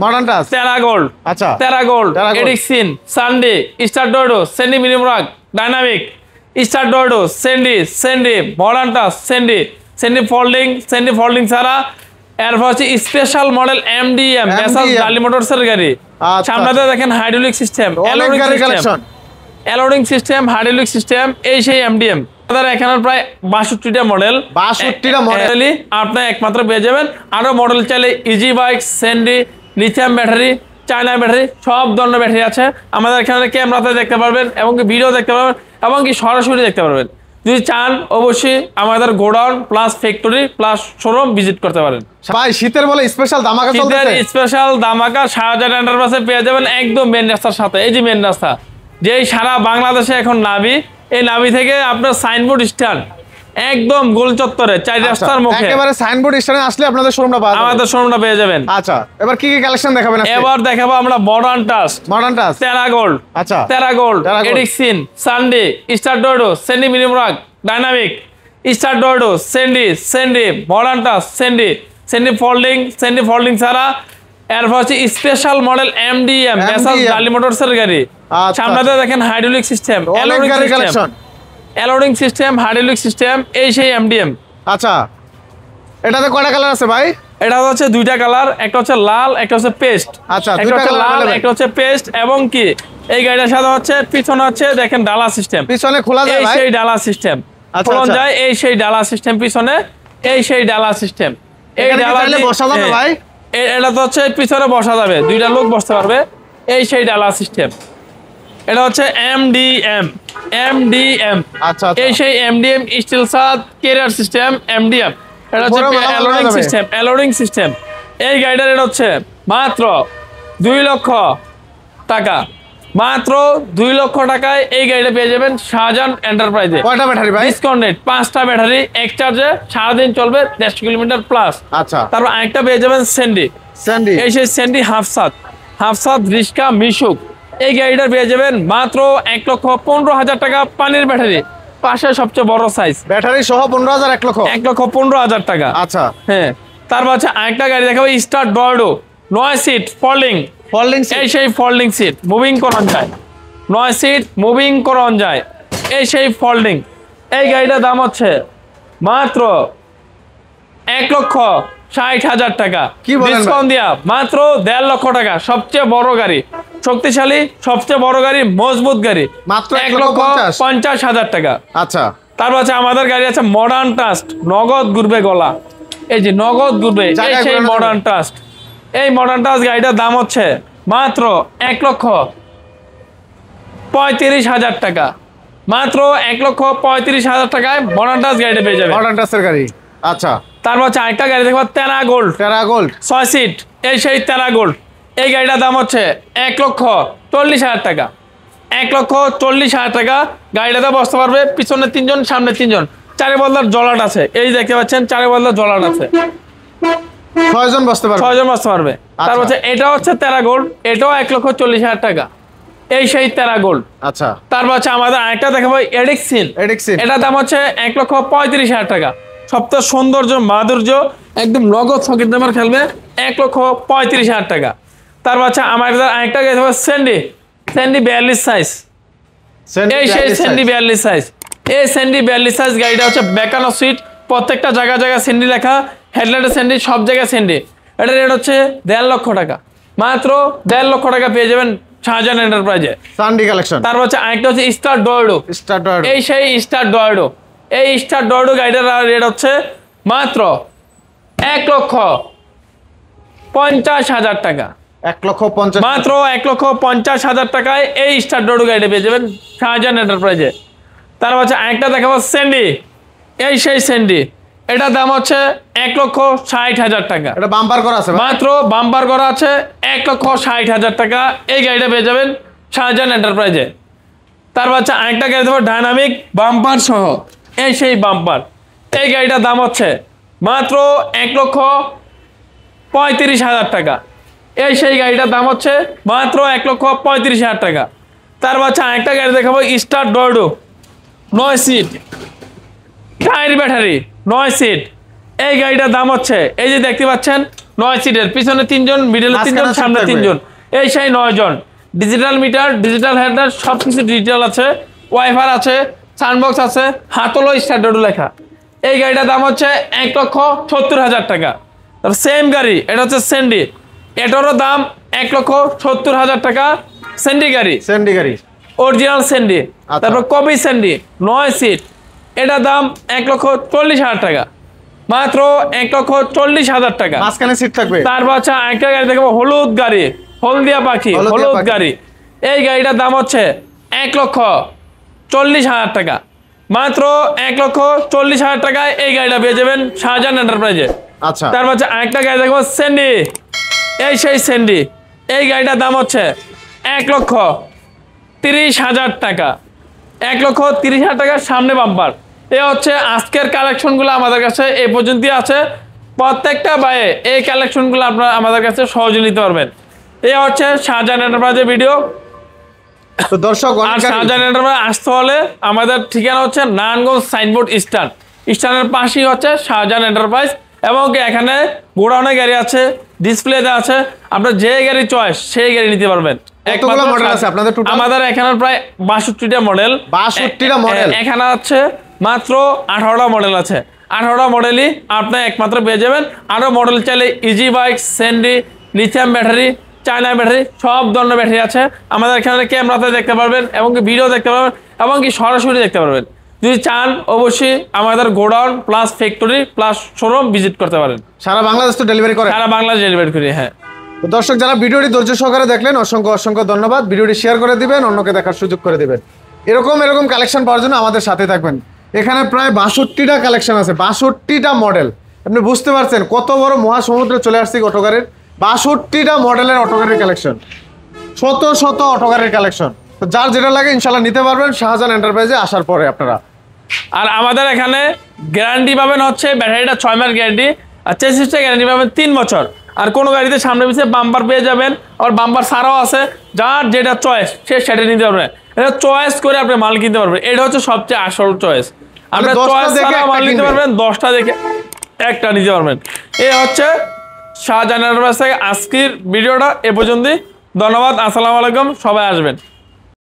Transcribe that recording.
Modern touch টেরা gold, আচ্ছা টেরা গোল্ড, এডিক্সিন, সানডে, স্টার ডোডো, সেন্ডি মিনিমাম রাগ, ডাইনামিক, স্টার ডোডো, সেন্ডি, মডার্ন টাচ, সেন্ডি ফোল্ডিং ছাড়া। এরপর হচ্ছে স্পেশাল মডেল এমডিএম মেসাজ ডালি মোটরসের গাড়ি। সামনেতে দেখেন হাইড্রোলিক সিস্টেম, অ্যালোডিং সিস্টেম, হাইড্রোলিক সিস্টেম, এই সেই এমডিএম। আমাদের এখানে প্রায় 62টা মডেল, 62টা মডেল আপনি একমাত্র পেয়ে যাবেন। আরো মডেল চাইলে ইজি বাইক, সেন্ডি, লিথিয়াম ব্যাটারি, চায়না ব্যাটারি, সব ধরনের ব্যাটারি আছে আমাদের এখানে। ক্যামেরাতে দেখতে পারবেন এবং কি ভিডিও দেখতে পারবেন এবং কি সরাসরি দেখতে পারবেন। যদি চান অবশ্যই আমাদের godown plus factory plus showroom visit করতে পারেন। ভাই শীতের বলে স্পেশাল ধামাকা চলতেছে, শীতের স্পেশাল ধামাকা শাহজাহান এন্টারপ্রাইজে পেয়ে যাবেন একদম মেন রাস্তার সাথে। এই যে মেন রাস্তা, যেই সারা বাংলাদেশে এখন নাবি, এই নাবি থেকে আপনার সাইনবোর্ড স্ট্যান্ড একদম গোল চত্বরে 4 রাস্তার মুখে একেবারে সাইনবোর্ড স্ট্যান্ডে আসলে আপনাদের শোরুমটা পাবেন, আমাদের শোরুমটা পেয়ে যাবেন। আচ্ছা এবার কি কি কালেকশন দেখাবেন আজকে? এবার দেখাবো আমরা মডার্ন টাচ, টেরা গোল্ড, আচ্ছা টেরা গোল্ড, এডিক্সিন, সানডে, স্টার ডোডো, সেন্ডি মিনিমাম রাগ, ডাইনামিক, স্টার ডোডো, সেন্ডি, মডার্ন টাচ, সেন্ডি ফোল্ডিং ছাড়া। এরপর হচ্ছে স্পেশাল মডেল এমডিএম মেসাজ ডালি মোটরসের গাড়ি। সামনেতে দেখেন হাইড্রোলিক সিস্টেম, অ্যালোডিং সিস্টেম, হাইড্রোলিক সিস্টেম, এই সেই এমডিএম। আচ্ছা এটাতে কয়টা কালার আছে ভাই? এটা হচ্ছে 2টা কালার, একটা হচ্ছে লাল, একটা হচ্ছে পেস্ট। আচ্ছা একটা হচ্ছে লাল, একটা হচ্ছে পেস্ট। এবং কি এই গাড়িটার সাথে হচ্ছে পিছনে হচ্ছে দেখেন ডালা সিস্টেম, পিছনে খোলা যায় এই সেই ডালা সিস্টেম, খোলা যায় এই সেই ডালা সিস্টেম, পিছনে এই সেই ডালা সিস্টেম। এই ডালা বসা যাবে ভাই? এটা তো হচ্ছে পিছনে বসা যাবে, 2টা লোক বসতে পারবে, এই সেই ডালা সিস্টেম। এটা হচ্ছে এমডিএম, আচ্ছা এই সেই এমডিএম স্টিল সাদ ক্যারিয়ার সিস্টেম এমডিএম। এটা হচ্ছে অ্যালোডিং সিস্টেম। এই গাড়িটার এটা হচ্ছে মাত্র 2 লক্ষ টাকা, মাত্র 2 লক্ষ টাকায় এই গাড়িটা পেয়ে যাবেন শাহজাহান এন্টারপ্রাইজে। কয়টা ব্যাটারি ভাই? ডিসকাউন্টেড 5টা ব্যাটারি, এক চার্জে সারাদিন চলবে 150 কিলোমিটার প্লাস। আচ্ছা তারপর আরেকটা পেয়ে যাবেন সেন্ডি, এই সেই সেন্ডি হাফসাদ রিস্কা মিশুক। এই গাড়িটা পেয়ে যাবেন মাত্র 1,15,000 টাকা, পানির ব্যাটারি, পাশে সবচেয়ে বড় সাইজ, ব্যাটারি সহ 15,000, 1,15,000 টাকা। আচ্ছা হ্যাঁ, তারপর হচ্ছে আরেকটা গাড়ি দেখাবো স্টার ডর্ডো, 9 সিট ফোল্ডিং, এই সেই ফোল্ডিং সিট, মুভিং করন যায়, 9 সিট মুভিং করন যায়, এই সেই ফোল্ডিং। এই গাড়িটার দাম হচ্ছে মাত্র 1,60,000 টাকা, ডিসকাউন্ট দিয়া মাত্র 1.5 লক্ষ টাকা। সবচেয়ে বড় গাড়ি, শক্তিশালী, সবচেয়ে বড় গাড়ি, মজবুত গাড়ি, মাত্র 1,50,000 টাকা। আচ্ছা তারপর আছে আমাদের গাড়ি আছে মডার্ন টাস্ট, নগদ ঘুরবে গলা, এই যে নগদ ঘুরবে, এই সেই মডার্ন টাস্ট। এই মডার্ন টাস্ট গাড়িটার দাম হচ্ছে মাত্র 1,35,000 টাকা, মাত্র 1,35,000 টাকায় মডার্ন টাস্ট গাড়িটা পেয়ে যাবে। মডার্ন টাস্টের গাড়ি। আচ্ছা তারপর হচ্ছে আরেকটা গাড়ি দেখবো টেরা গোল্ড, 6 সিট, এই সেই টেরা গোল্ড। এই গাড়িটার দাম হচ্ছে 1,40,000 টাকা, 1,40,000 টাকা। গাড়িটাতে বসতে পারবে পিছনে 3 জন, সামনে 3 জন, 4 বদলার জলাট আছে, এই দেখতে পাচ্ছেন 4 বদলার জলাট আছে, 6 জন বসতে পারবে। তারপর হচ্ছে এটা হচ্ছে টেরা গোল্ড, এটাও 1,40,000 টাকা, এই সেই টেরা গোল্ড। আচ্ছা তারপর হচ্ছে আমাদের আরেকটা দেখাবো এডিক্সিন, এটার দাম হচ্ছে 1,35,000 টাকা। সবচেয়ে সৌন্দর্য মাধুর্য একদম নগদ ফকির দামের খেলবে, 1,35,000 টাকা। তারপর হচ্ছে আমাদের আরেকটা গাড়ি দেখাবো সেন্ডি 42 সাইজ, এই সেই সেন্ডি 42 সাইজ। এই সেন্ডি 42 সাইজ গাড়িটা হচ্ছে বেকানো সিট, প্রত্যেকটা জায়গায় সেন্ডি লেখা, হেডলাইটে সেন্ডি, সব জায়গায় সেন্ডি। এটা রেট হচ্ছে 1.5 লক্ষ টাকা, মাত্র 1.5 লক্ষ টাকা পেয়ে যাবেন শাহজাহান এন্টারপ্রাইজে, সানডি কালেকশন। তারপর হচ্ছে আরেকটা হচ্ছে স্টার ডর্ডো, এই সেই স্টার ডর্ডো। এই স্টার ডর্ডো গাড়িটার রেট হচ্ছে মাত্র 1,50,000 টাকা, 1,50,000, মাত্র 1,50,000 টাকায় এই স্টার ডর্ডো গাড়িটা পেয়ে যাবেন শাহজাহান এন্টারপ্রাইজে। তারপর হচ্ছে আরেকটা দেখাবো সেন্ডি, এই সেই সেন্ডি, এটার দাম হচ্ছে 1,60,000 টাকা, এটা বাম্পার করা আছে, মাত্র বাম্পার করা আছে, 1,60,000 টাকা। এই গাড়িটা পেয়ে যাবেন শাহজাহান এন্টারপ্রাইজে। তারপর হচ্ছে আরেকটা গাড়ি দেবো ডাইনামিক বাম্পার সহ, এই সেই বাম্পার। এই গাড়িটার দাম হচ্ছে মাত্র 1,35,000 টাকা, এই সেই গাড়িটার দাম হচ্ছে মাত্র 1,35,000 টাকা। তারপর হচ্ছে আরেকটা গাড়ি দেখাবো স্টার ডর্ডো, 9 সিট, টায়ার ব্যাটারি, 9 সিট, এই গাড়িটার দাম হচ্ছে এই যে দেখতে পাচ্ছেন 9 সিটের, পিছনে 3 জন, মিডলে 3 জন, সামনে 3 জন, এই সেই 9 জন। ডিজিটাল মিটার, ডিজিটাল হেডলাইট সবকিছু ডিজিটাল আছে, ওয়াইফাই আছে, সাউন্ডবক্স আছে, হাতলো স্টার্টার লেখা। এই গাড়িটার দাম হচ্ছে 1,70,000 টাকা। তারপর সেম গাড়ি, এটা হচ্ছে স্যান্ডি, এটারও দাম 1,70,000 টাকা। স্যান্ডি গাড়ি, স্যান্ডি গাড়ি অরিজিনাল স্যান্ডি। তারপর কপি স্যান্ডি 9 সিট, এটার দাম 1,40,000 টাকা, মাত্র 1,40,000 টাকা। মাঝখানে সিট থাকবে। তারপর হচ্ছে একটা গাড়ি দেখবো হলুদ গাড়ি, হলদিয়া পাখি, হলুদ গাড়ি। এই গাড়িটার দাম হচ্ছে 1,40,000 টাকা, মাত্র 1,40,000 টাকায় এই গাড়িটা পেয়ে যাবেন শাহজাহান এন্টারপ্রাইজে। আচ্ছা, তারপর হচ্ছে আরেকটা গাড়ি দেখবো স্যান্ডি, এই সেই স্যান্ডি। এই গাড়িটার দাম হচ্ছে 1,30,000 টাকা, 1,30,000 টাকার সামনে বাম্পার। এ হচ্ছে আজকের কালেকশনগুলো আমাদের কাছে এই পর্যন্তই আছে। প্রত্যেকটা বাইরে এই কালেকশনগুলো আপনারা আমাদের কাছে সহজে নিতে পারবেন। এ হচ্ছে শাহজাহান এন্টারপ্রাইজের ভিডিও। তো দর্শক, আর শাহজাহান এন্টারপ্রাইজ আসতে হলে আমাদের ঠিকানা হচ্ছে নারায়ণগঞ্জ সাইনবোর্ড স্ট্যান্ডের পাশেই হচ্ছে শাহজাহান এন্টারপ্রাইজ। এবং এখানে গোডাউনে গাড়ি আছে, ডিসপ্লেতে আছে, আপনার যে গাড়ি চয়েস সেই গাড়ি নিতে পারবেন। কতগুলো মডেল আছে আপনাদের টোটাল? আমাদের এখানে প্রায় 62টা মডেল। 62টা মডেল এখানে আছে মাত্র 18টা মডেল আছে। 18টা মডেলই আপনি একমাত্র পেয়ে যাবেন। আরো মডেল চাইলে easy bike, Sandy, lithium battery, China battery, সব ধরনের ব্যাটারি আছে। আমাদের এখানে ক্যামেরাতে দেখতে পারবেন, এবং কি ভিডিও দেখতে পারবেন, এবং কি সরাসরি দেখতে পারবেন। যদি চান অবশ্যই আমাদের godown plus factory plus showroom visit করতে পারেন। সারা বাংলাদেশ তো ডেলিভারি করে? সারা বাংলাদেশ ডেলিভারি করি, হ্যাঁ। তো দর্শক, যারা ভিডিওটি ধৈর্য সহকারে দেখলেন অসংখ্য অসংখ্য ধন্যবাদ। ভিডিওটি শেয়ার করে দিবেন, অন্যকে দেখার সুযোগ করে দিবেন। এরকম কালেকশন পাওয়ার জন্য আমাদের সাথে থাকবেন। এখানে প্রায় 62টা কালেকশন আছে, 62টা মডেল। আপনি বুঝতে পারছেন কত বড় মহাসমুদ্রে চলে আসছি অটো গাড়ির। 62টা মডেলের অটো গাড়ির কালেকশন, শত শত অটো গাড়ির কালেকশন। তো যার যেটা লাগে ইনশাল্লাহ নিতে পারবেন শাহজাহান এন্টারপ্রাইজে আসার পরে আপনারা। আর আমাদের এখানে গ্যারান্টি পাবেন হচ্ছে ব্যাটারিটা 6 মাস গ্যারান্টি, আর চেসিসটা গ্যারান্টি পাবেন 3 বছর। আর কোনো গাড়িতে সামনে পিছিয়ে বাম্পার পেয়ে যাবেন, আর বাম্পার ছাড়াও আছে। যার যেটা চয়েস সে সেটা নিতে পারবেন। এটা চয়েস করে আপনি মাল কিনতে পারবেন, এটা হচ্ছে সবচেয়ে আসল চয়েস। আপনি চয়েস ছাড়া মাল নিতে পারবেন, 10টা দেখে একটা নিতে পারবেন। এই হচ্ছে শাহজাহান এন্টারপ্রাইজ থেকে আজকের ভিডিওটা এ পর্যন্তই। ধন্যবাদ, আসসালামু আলাইকুম, সবাই আসবেন।